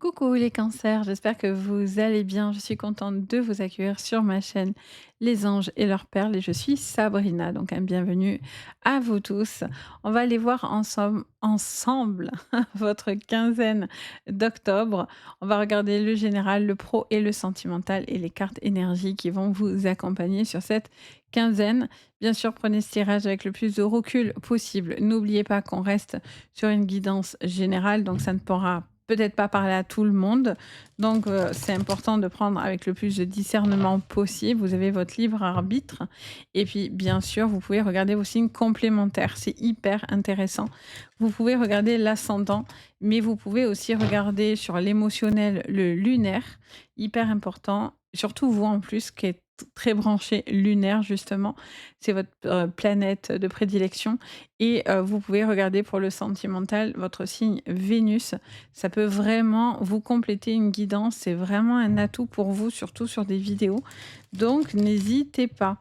Coucou les cancers, j'espère que vous allez bien. Je suis contente de vous accueillir sur ma chaîne Les Anges et leurs perles et je suis Sabrina, donc un bienvenue à vous tous. On va aller voir ensemble votre quinzaine d'octobre. On va regarder le général, le pro et le sentimental et les cartes énergie qui vont vous accompagner sur cette quinzaine. Bien sûr, prenez ce tirage avec le plus de recul possible. N'oubliez pas qu'on reste sur une guidance générale, donc ça ne pourra peut-être pas parler à tout le monde. Donc, c'est important de prendre avec le plus de discernement possible. Vous avez votre libre arbitre et puis, bien sûr, vous pouvez regarder vos signes complémentaires. C'est hyper intéressant. Vous pouvez regarder l'ascendant, mais vous pouvez aussi regarder sur l'émotionnel, le lunaire, hyper important. Surtout vous, en plus, qui est très branché lunaire, justement. C'est votre, planète de prédilection et vous pouvez regarder pour le sentimental votre signe Vénus. Ça peut vraiment vous compléter une guidance, c'est vraiment un atout pour vous, surtout sur des vidéos. Donc n'hésitez pas.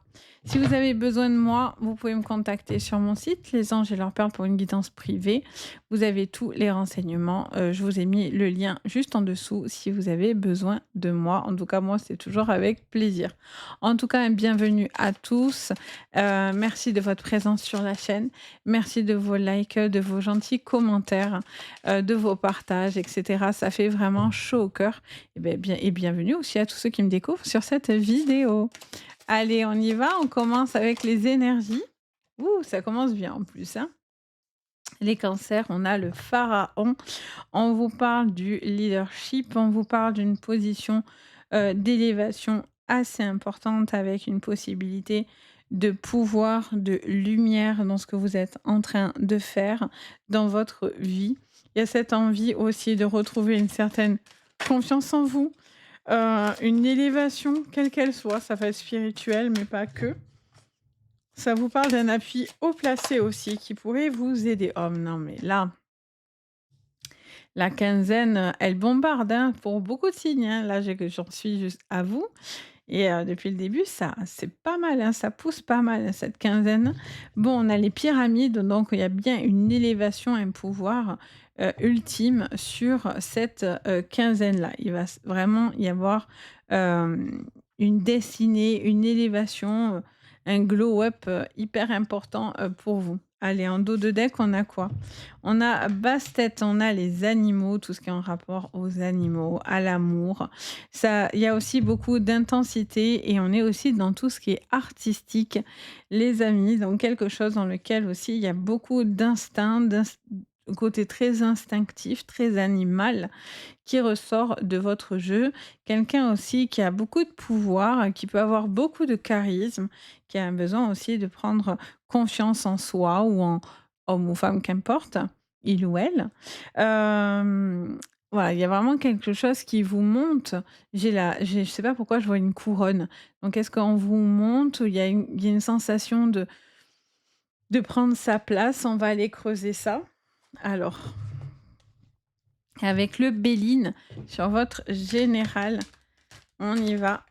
Si vous avez besoin de moi, vous pouvez me contacter sur mon site Les Anges et leurs perles pour une guidance privée. Vous avez tous les renseignements. Je vous ai mis le lien juste en dessous si vous avez besoin de moi. En tout cas, moi, c'est toujours avec plaisir. En tout cas, bienvenue à tous. Merci de votre présence sur la chaîne. Merci de vos likes, de vos gentils commentaires, de vos partages, et cetera. Ça fait vraiment chaud au cœur et bienvenue aussi à tous ceux qui me découvrent sur cette vidéo. Allez, on y va, on commence avec les énergies. Ouh, ça commence bien en plus, hein. Les cancers, on a le pharaon. On vous parle du leadership, on vous parle d'une position, d'élévation assez importante avec une possibilité de pouvoir, de lumière dans ce que vous êtes en train de faire dans votre vie. Il y a cette envie aussi de retrouver une certaine confiance en vous, une élévation quelle qu'elle soit, ça peut être spirituel mais pas que. Ça vous parle d'un appui haut placé aussi qui pourrait vous aider. Oh non mais là la quinzaine, elle bombarde, hein, pour beaucoup de signes, hein. Là, j'en suis juste à vous et depuis le début, ça c'est pas mal, hein, ça pousse pas mal, hein, cette quinzaine. Bon, on a les pyramides, donc il y a bien une élévation, un pouvoir, ultime sur cette, quinzaine-là. Il va s vraiment y avoir, une destinée, une élévation, un glow up, hyper important, pour vous. Allez, en dos de deck, on a quoi? On a basse-tête, on a les animaux, tout ce qui est en rapport aux animaux, à l'amour. Ça il y a aussi beaucoup d'intensité et on est aussi dans tout ce qui est artistique, les amis, donc quelque chose dans lequel aussi il y a beaucoup d'instinct, côté très instinctif, très animal qui ressort de votre jeu. Quelqu'un aussi qui a beaucoup de pouvoir, qui peut avoir beaucoup de charisme, qui a besoin aussi de prendre confiance en soi ou en homme ou femme, qu'importe, il ou elle. Hem, voilà, il y a vraiment quelque chose qui vous monte. Je sais pas pourquoi je vois une couronne. Donc est-ce qu'on vous monte? Il y a une sensation de prendre sa place? On va aller creuser ça. Alors, avec le Béline sur votre général, on y va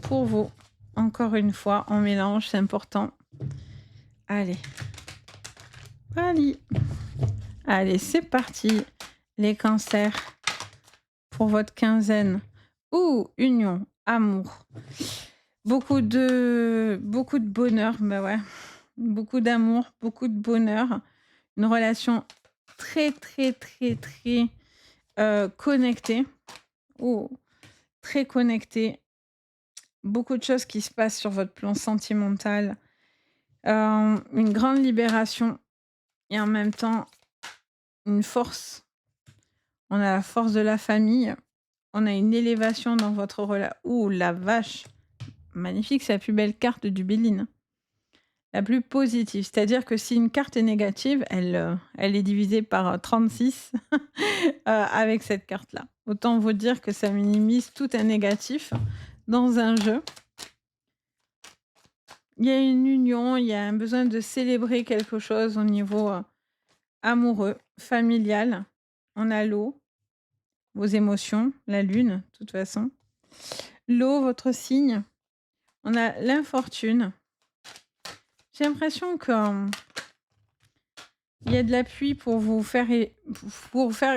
pour vous. Encore une fois, on mélange, c'est important. Allez, allez, allez, c'est parti, les cancers, pour votre quinzaine. Ouh, union, amour, beaucoup de bonheur, bah ouais, beaucoup d'amour, beaucoup de bonheur, une relation très, très, très, très connectée. Oh, très connectée. Beaucoup de choses qui se passent sur votre plan sentimental. Une grande libération et en même temps une force. On a la force de la famille, on a une élévation dans votre relation. Ouh la vache! Magnifique, c'est la plus belle carte du Béline. La plus positive. C'est-à-dire que si une carte est négative, elle est divisée par, 36 avec cette carte-là. Autant vous dire que ça minimise tout un négatif dans un jeu. Il y a une union, il y a un besoin de célébrer quelque chose au niveau, amoureux, familial. On a l'eau, vos émotions, la lune, de toute façon. L'eau, votre signe. On a l'infortune. J'ai l'impression que, il y a de l'appui pour vous faire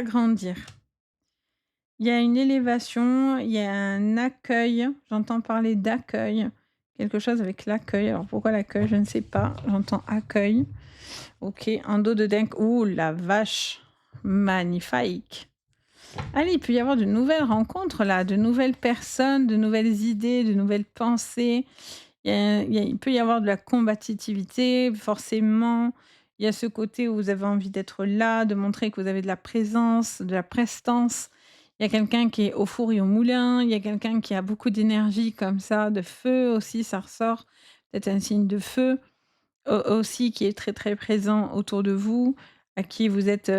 grandir. Il y a une élévation, il y a un accueil, j'entends parler d'accueil, quelque chose avec l'accueil. Alors pourquoi l'accueil? Je ne sais pas, j'entends accueil. OK, un dos de dingue. Ouh la vache! Magnifique! Allez, il peut y avoir de nouvelles rencontres là, de nouvelles personnes, de nouvelles idées, de nouvelles pensées. Il peut y avoir de la combativité, forcément. Il y a ce côté où vous avez envie d'être là, de montrer que vous avez de la présence, de la prestance. Il y a quelqu'un qui est au four et au moulin, il y a quelqu'un qui a beaucoup d'énergie comme ça, de feu aussi, ça ressort. Peut-être un signe de feu aussi qui est très, très présent autour de vous, à qui vous êtes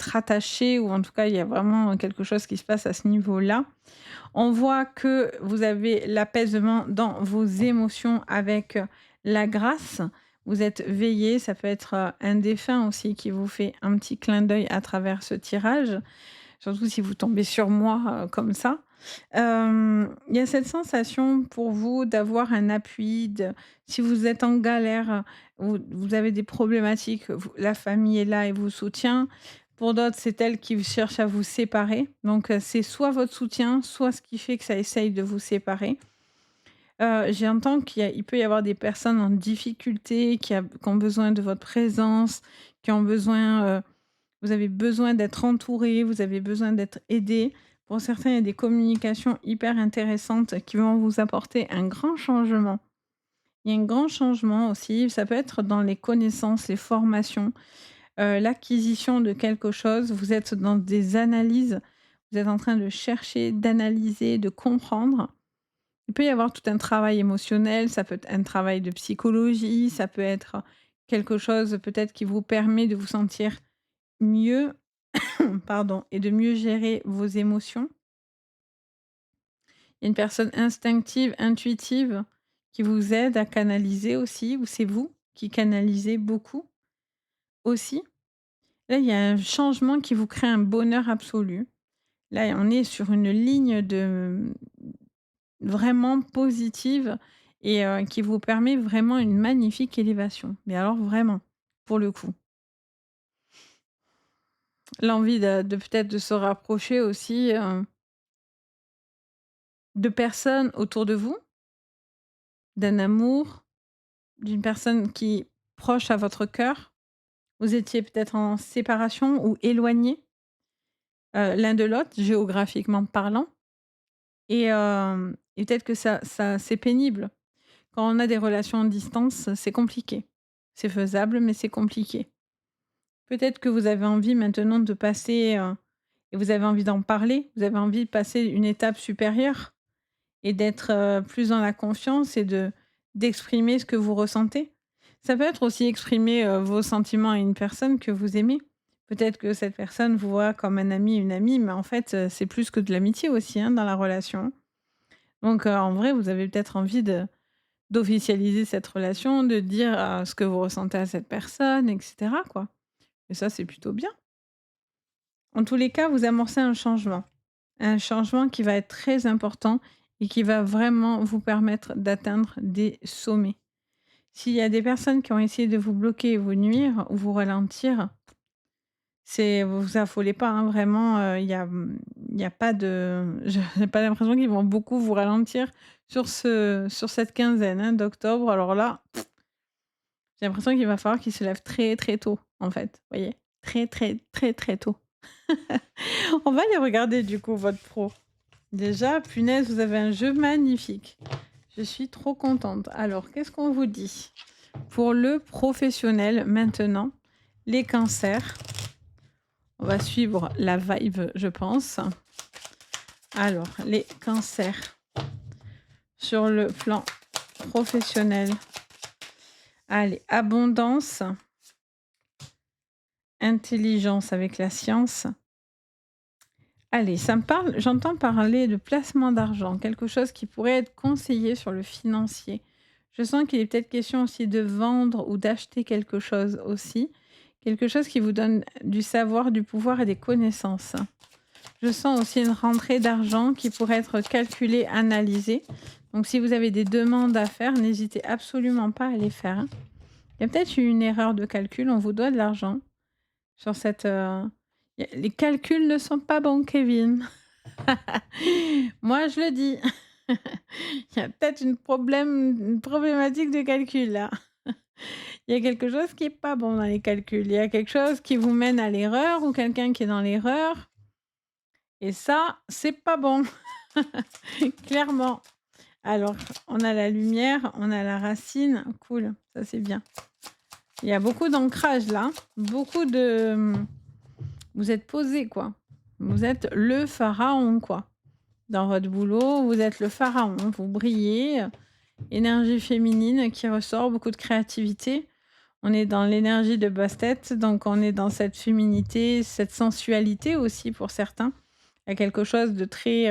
rattaché ou en tout cas, il y a vraiment quelque chose qui se passe à ce niveau-là. On voit que vous avez l'apaisement dans vos émotions avec, la grâce. Vous êtes veillé, ça peut être, un défunt aussi qui vous fait un petit clin d'œil à travers ce tirage, surtout si vous tombez sur moi, comme ça. Il y a cette sensation pour vous d'avoir un appui, de si vous êtes en galère, vous avez des problématiques, vous la famille est là et vous soutient. Pour d'autres, c'est elle qui cherche à vous séparer. Donc, c'est soit votre soutien, soit ce qui fait que ça essaye de vous séparer. J'entends il peut y avoir des personnes en difficulté qui ont besoin de votre présence, qui ont besoin, vous avez besoin d'être entouré, vous avez besoin d'être aidé. Pour certains, il y a des communications hyper intéressantes qui vont vous apporter un grand changement. Il y a un grand changement aussi, ça peut être dans les connaissances, les formations, l'acquisition de quelque chose. Vous êtes dans des analyses, vous êtes en train de chercher, d'analyser, de comprendre. Il peut y avoir tout un travail émotionnel, ça peut être un travail de psychologie, ça peut être quelque chose peut-être qui vous permet de vous sentir mieux, pardon, et de mieux gérer vos émotions. Il y a une personne instinctive, intuitive qui vous aide à canaliser aussi, ou c'est vous qui canalisez beaucoup aussi. Là, il y a un changement qui vous crée un bonheur absolu. Là, on est sur une ligne de vraiment positive et qui vous permet vraiment une magnifique élévation. Mais alors vraiment, pour le coup. L'envie de peut-être de se rapprocher aussi, de personnes autour de vous, d'un amour, d'une personne qui est proche à votre cœur. Vous étiez peut-être en séparation ou éloignés, l'un de l'autre, géographiquement parlant et peut-être que ça c'est pénible. Quand on a des relations à distance, c'est compliqué. C'est faisable, mais c'est compliqué. Peut-être que vous avez envie maintenant de passer, et vous avez envie d'en parler, vous avez envie de passer une étape supérieure et d'être, plus dans la confiance et d'exprimer ce que vous ressentez. Ça peut être aussi exprimer, vos sentiments à une personne que vous aimez. Peut-être que cette personne vous voit comme un ami, une amie, mais en fait, c'est plus que de l'amitié aussi, hein, dans la relation. Donc, en vrai, vous avez peut-être envie d'officialiser cette relation, de dire, ce que vous ressentez à cette personne et cetera, quoi. Et ça, c'est plutôt bien. En tous les cas, vous amorcez un changement. Un changement qui va être très important et qui va vraiment vous permettre d'atteindre des sommets. S'il y a des personnes qui ont essayé de vous bloquer, vous nuire ou vous ralentir, vous affolez pas, hein, vraiment, il y a pas de je j'ai pas l'impression qu'ils vont beaucoup vous ralentir sur cette quinzaine, hein, d'octobre. Alors là, j'ai l'impression qu'il va falloir qu'ils se lèvent très, très tôt, en fait, vous voyez? Très, très, très, très tôt. On va aller regarder du coup votre pro. Déjà, punaise, vous avez un jeu magnifique. Je suis trop contente. Alors, qu'est-ce qu'on vous dit? Pour le professionnel maintenant, les cancers. On va suivre la vibe, je pense. Alors, les cancers sur le plan professionnel. Allez, abondance, intelligence avec la science. Allez, ça me parle, j'entends parler de placement d'argent, quelque chose qui pourrait être conseillé sur le financier. Je sens qu'il est peut-être question aussi de vendre ou d'acheter quelque chose aussi. Quelque chose qui vous donne du savoir, du pouvoir et des connaissances. Je sens aussi une rentrée d'argent qui pourrait être calculée, analysée. Donc si vous avez des demandes à faire, n'hésitez absolument pas à les faire, hein. Il y a peut-être eu une erreur de calcul, on vous doit de l'argent sur cette, les calculs ne sont pas bons, Kevin. Moi, je le dis. Il y a peut-être une problématique de calcul là. Il y a quelque chose qui est pas bon dans les calculs. Il y a quelque chose qui vous mène à l'erreur ou quelqu'un qui est dans l'erreur et ça, c'est pas bon, clairement. Alors, on a la lumière, on a la racine, cool, ça c'est bien. Il y a beaucoup d'ancrage là, beaucoup de, vous êtes posé quoi. Vous êtes le pharaon quoi. Dans votre boulot, vous êtes le pharaon, vous brillez, énergie féminine qui ressort, beaucoup de créativité. On est dans l'énergie de Bastet, donc on est dans cette féminité, cette sensualité aussi pour certains. Il y a quelque chose de très,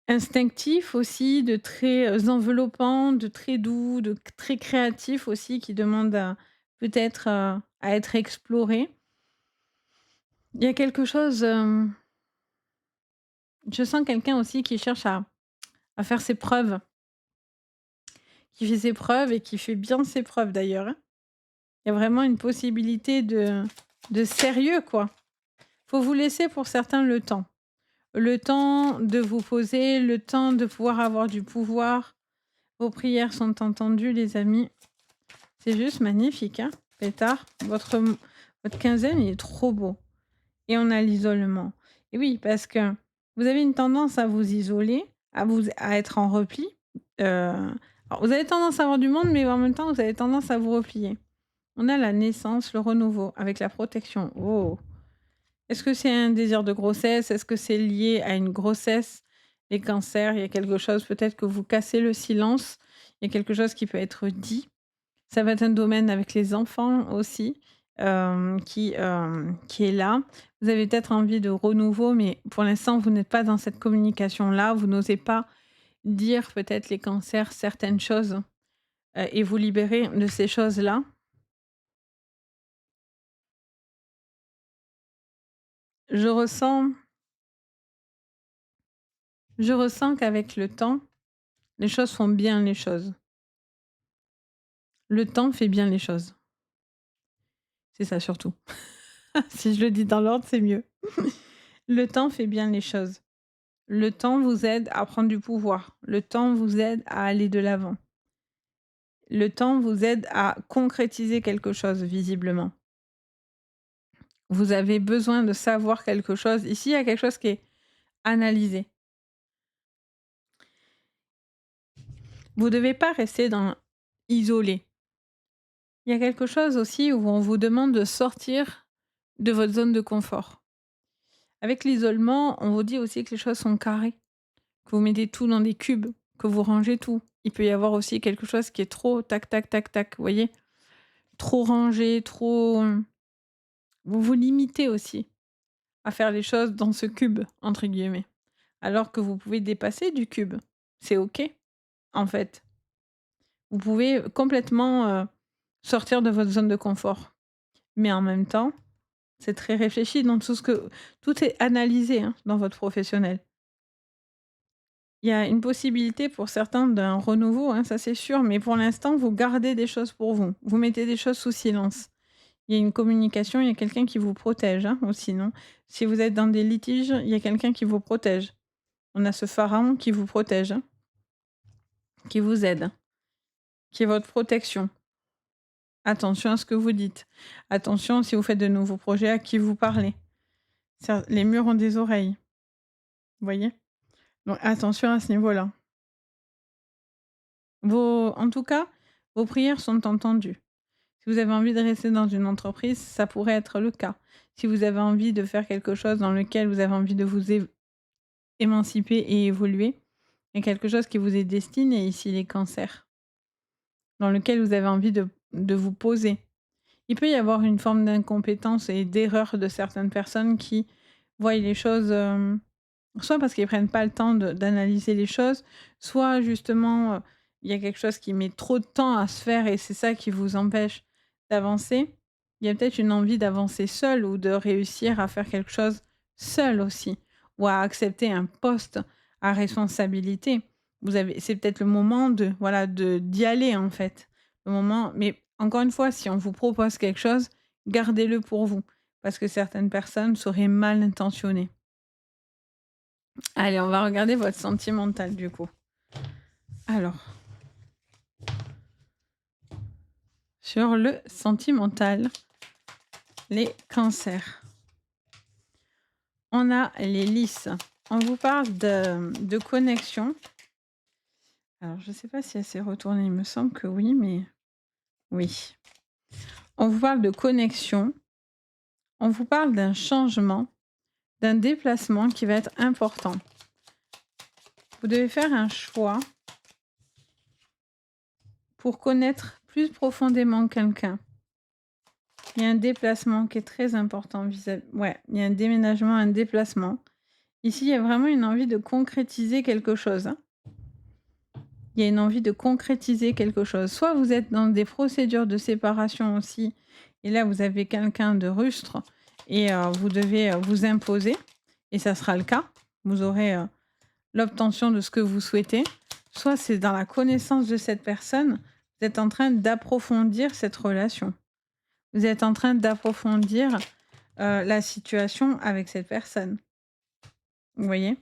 instinctif aussi, de très, enveloppant, de très doux, de très créatif aussi qui demande à peut-être, à être exploré. Il y a quelque chose, je sens quelqu'un aussi qui cherche à faire ses preuves, qui fait ses preuves et qui fait bien ses preuves d'ailleurs, hein. Il y a vraiment une possibilité de sérieux, quoi. Faut vous laisser pour certains le temps. Le temps de vous poser, le temps de pouvoir avoir du pouvoir. Vos prières sont entendues, les amis. C'est juste magnifique, hein, pétard. Votre quinzaine, il est trop beau. Et on a l'isolement. Et oui, parce que vous avez une tendance à vous isoler, à être en repli. Alors vous avez tendance à avoir du monde, mais en même temps, vous avez tendance à vous replier. On a la naissance, le renouveau avec la protection. Oh! Est-ce que c'est un désir de grossesse? Est-ce que c'est lié à une grossesse? Les cancers, il y a quelque chose peut-être que vous cassez le silence. Il y a quelque chose qui peut être dit. Ça va être un domaine avec les enfants aussi, qui est là. Vous avez peut-être envie de renouveau, mais pour l'instant, vous n'êtes pas dans cette communication-là. Vous n'osez pas dire peut-être les cancers, certaines choses, et vous libérer de ces choses-là. Je ressens je ressens qu'avec le temps, les choses font bien les choses. Le temps fait bien les choses. C'est ça surtout. Si je le dis dans l'ordre, c'est mieux. Le temps fait bien les choses. Le temps vous aide à prendre du pouvoir. Le temps vous aide à aller de l'avant. Le temps vous aide à concrétiser quelque chose visiblement. Vous avez besoin de savoir quelque chose. Ici, il y a quelque chose qui est analysé. Vous ne devez pas rester dans isolé. Il y a quelque chose aussi où on vous demande de sortir de votre zone de confort. Avec l'isolement, on vous dit aussi que les choses sont carrées, que vous mettez tout dans des cubes, que vous rangez tout. Il peut y avoir aussi quelque chose qui est trop tac tac tac tac, vous voyez? Trop rangé, trop, vous vous limitez aussi à faire les choses dans ce «cube» entre guillemets, alors que vous pouvez dépasser du cube. C'est OK, en fait. Vous pouvez complètement, sortir de votre zone de confort. Mais en même temps, c'est très réfléchi dans tout est analysé, hein, dans votre professionnel. Il y a une possibilité pour certains d'un renouveau, hein, ça c'est sûr, mais pour l'instant, vous gardez des choses pour vous. Vous mettez des choses sous silence. Il y a une communication, il y a quelqu'un qui vous protège, hein, aussi, non? Si vous êtes dans des litiges, il y a quelqu'un qui vous protège. On a ce pharaon qui vous protège, hein, qui vous aide, hein, qui est votre protection. Attention à ce que vous dites. Attention si vous faites de nouveaux projets, à qui vous parlez. Les murs ont des oreilles, vous voyez? Donc attention à ce niveau-là. En tout cas, vos prières sont entendues. Si vous avez envie de rester dans une entreprise, ça pourrait être le cas. Si vous avez envie de faire quelque chose dans lequel vous avez envie de vous émanciper et évoluer, il y a quelque chose qui vous est destiné ici, les cancers, dans lequel vous avez envie de vous poser. Il peut y avoir une forme d'incompétence et d'erreur de certaines personnes qui voient les choses, soit parce qu'ils prennent pas le temps d'analyser les choses, soit justement, il y a quelque chose qui met trop de temps à se faire et c'est ça qui vous empêche d'avancer. Il y a peut-être une envie d'avancer seul ou de réussir à faire quelque chose seul aussi ou à accepter un poste à responsabilité. C'est peut-être le moment de voilà, d'y aller en fait. Le moment mais encore une fois, si on vous propose quelque chose, gardez-le pour vous parce que certaines personnes seraient mal intentionnées. Allez, on va regarder votre sentimental du coup. Alors, sur le sentimental, les cancers, on a les lys. On vous parle de connexion. Alors, je ne sais pas si elle s'est retournée, il me semble que oui, mais oui. On vous parle de connexion, on vous parle d'un changement, d'un déplacement qui va être important. Vous devez faire un choix pour connaître plus profondément quelqu'un. Il y a un déplacement qui est très important vis-à-vis. Ouais, il y a un déménagement, un déplacement. Ici, il y a vraiment une envie de concrétiser quelque chose, hein. Il y a une envie de concrétiser quelque chose. Soit vous êtes dans des procédures de séparation aussi, et là, vous avez quelqu'un de rustre et vous devez vous imposer, et ça sera le cas. Vous aurez l'obtention de ce que vous souhaitez. Soit c'est dans la connaissance de cette personne, vous êtes en train d'approfondir cette relation. Vous êtes en train d'approfondir la situation avec cette personne. Vous voyez?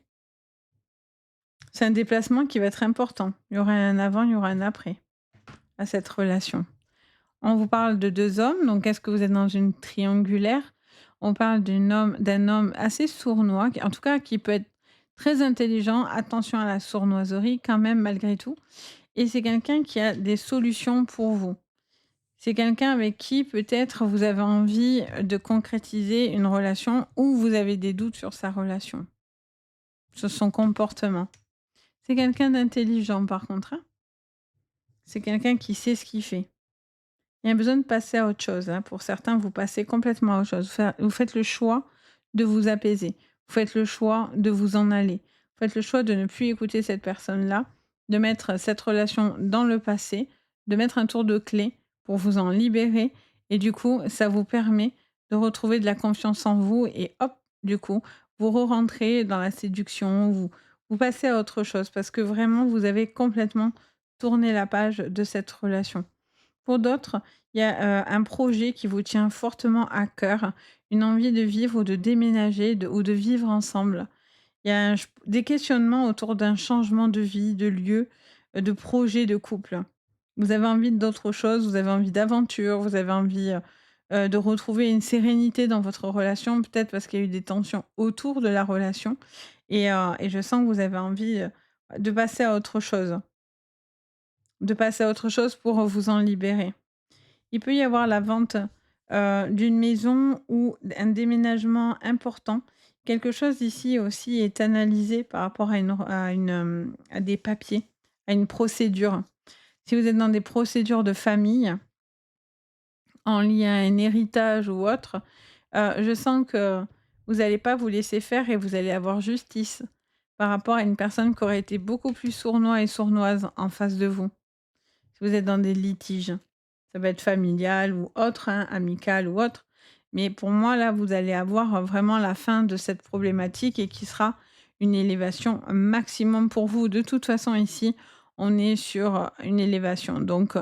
C'est un déplacement qui va être important. Il y aura un avant, il y aura un après à cette relation. On vous parle de 2 hommes, donc est-ce que vous êtes dans une triangulaire? On parle d'un homme assez sournois, qui en tout cas qui peut être très intelligent. Attention à la sournoiserie quand même malgré tout, et c'est quelqu'un qui a des solutions pour vous. C'est quelqu'un avec qui peut-être vous avez envie de concrétiser une relation ou vous avez des doutes sur sa relation, sur son comportement. C'est quelqu'un d'intelligent par contre, hein. C'est quelqu'un qui sait ce qu'il fait. Il y a besoin de passer à autre chose, hein. Pour certains, vous passez complètement à autre chose. Vous faites le choix de vous apaiser. Vous faites le choix de vous en aller. Vous faites le choix de ne plus écouter cette personne-là, de mettre cette relation dans le passé, de mettre un tour de clé pour vous en libérer. Et du coup, ça vous permet de retrouver de la confiance en vous et hop, du coup, vous re-rentrez dans la séduction, vous passez à autre chose parce que vraiment, vous avez complètement tourné la page de cette relation. Pour d'autres, il y a, un projet qui vous tient fortement à cœur, une envie de vivre ou de déménager ou de vivre ensemble. Il y a des questionnements autour d'un changement de vie, de lieu, de projet de couple. Vous avez envie d'autre chose, vous avez envie d'aventure, vous avez envie, de retrouver une sérénité dans votre relation, peut-être parce qu'il y a eu des tensions autour de la relation et je sens que vous avez envie, de passer à autre chose, pour vous en libérer. Il peut y avoir la vente, d'une maison ou un déménagement important. Quelque chose ici aussi est analysé par rapport à des papiers, à une procédure. Si vous êtes dans des procédures de famille, en lien à un héritage ou autre, je sens que vous allez pas vous laisser faire et vous allez avoir justice par rapport à une personne qui aurait été beaucoup plus sournois et sournoise en face de vous. Si vous êtes dans des litiges, ça va être familial ou autre, hein, amical ou autre. Mais pour moi, là, vous allez avoir vraiment la fin de cette problématique et qui sera une élévation maximum pour vous. De toute façon, ici, on est sur une élévation. Donc,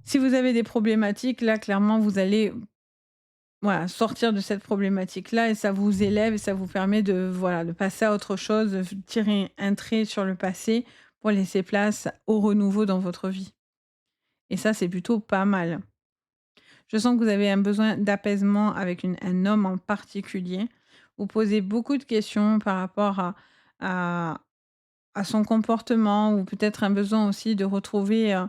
si vous avez des problématiques, là, clairement, vous allez voilà, sortir de cette problématique-là et ça vous élève et ça vous permet de, voilà, de passer à autre chose, de tirer un trait sur le passé pour laisser place au renouveau dans votre vie. Et ça, c'est plutôt pas mal. Je sens que vous avez un besoin d'apaisement avec un homme en particulier. Vous posez beaucoup de questions par rapport à, à son comportement ou peut-être un besoin aussi de retrouver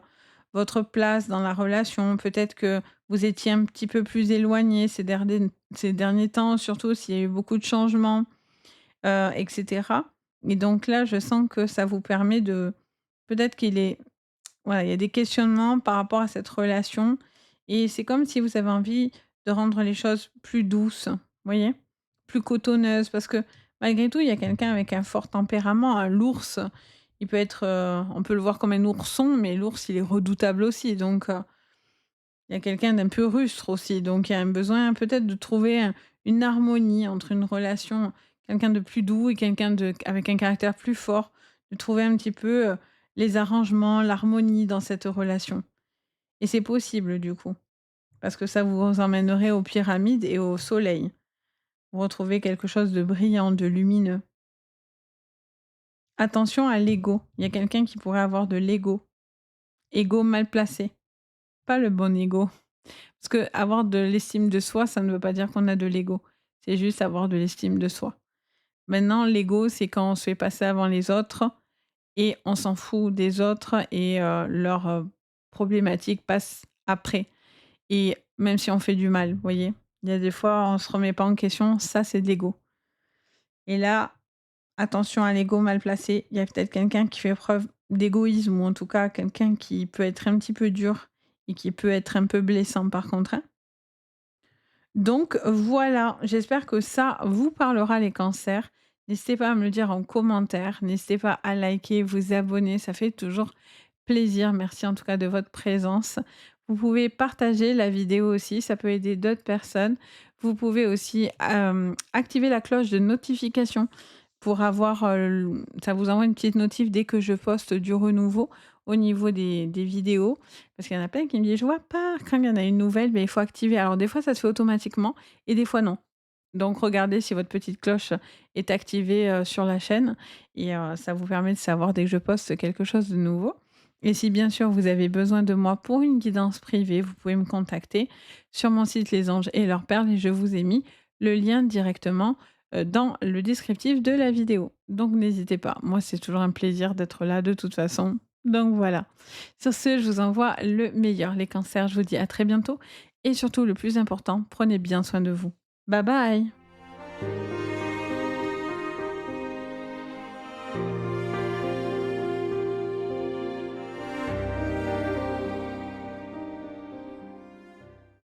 votre place dans la relation. Peut-être que vous étiez un petit peu plus éloigné ces derniers temps, surtout s'il y a eu beaucoup de changements, etc. Et donc là, je sens que ça vous permet de... Peut-être qu'il est voilà, il y a des questionnements par rapport à cette relation et c'est comme si vous avez envie de rendre les choses plus douces, vous voyez? Plus cotonneuses parce que malgré tout, il y a quelqu'un avec un fort tempérament, un l'ours, il peut être, on peut le voir comme un ourson, mais l'ours, il est redoutable aussi donc il y a quelqu'un d'un peu rustre aussi, donc il y a un besoin peut-être de trouver une harmonie entre une relation, quelqu'un de plus doux et quelqu'un avec un caractère plus fort, de trouver un petit peu les arrangements, l'harmonie dans cette relation. Et c'est possible du coup, parce que ça vous emmènerait aux pyramides et au soleil. Vous retrouvez quelque chose de brillant, de lumineux. attention à l'ego. Il y a quelqu'un qui pourrait avoir de l'ego. Ego mal placé, pas le bon ego. Parce que avoir de l'estime de soi, ça ne veut pas dire qu'on a de l'ego. C'est juste avoir de l'estime de soi. Maintenant, l'ego, c'est quand on se fait passer avant les autres et on s'en fout des autres et leurs, problématiques passent après et même si on fait du mal, vous voyez? Il y a des fois, on se remet pas en question, ça, c'est de l'ego et là, attention à l'ego mal placé. Il y a peut-être quelqu'un qui fait preuve d'égoïsme ou en tout cas quelqu'un qui peut être un petit peu dur et qui peut être un peu blessant par contre, hein. Donc voilà, j'espère que ça vous parlera les cancers. N'hésitez pas à me le dire en commentaire, n'hésitez pas à liker, vous abonner, ça fait toujours plaisir. Merci en tout cas de votre présence. Vous pouvez partager la vidéo aussi, ça peut aider d'autres personnes. Vous pouvez aussi activer la cloche de notification pour avoir, ça vous envoie une petite notif dès que je poste du renouveau au niveau des vidéos. Parce qu'il y en a plein qui me disent: «Je vois pas quand il y en a une nouvelle, mais il faut activer». Alors des fois ça se fait automatiquement et des fois non. Donc regardez si votre petite cloche est activée, sur la chaîne et ça vous permet de savoir dès que je poste quelque chose de nouveau. Et si bien sûr vous avez besoin de moi pour une guidance privée, vous pouvez me contacter sur mon site Les Anges et leurs perles et je vous ai mis le lien directement, dans le descriptif de la vidéo. Donc n'hésitez pas, moi c'est toujours un plaisir d'être là de toute façon. Donc voilà. Sur ce, je vous envoie le meilleur. Les cancers, je vous dis à très bientôt et surtout le plus important, prenez bien soin de vous. Bye bye.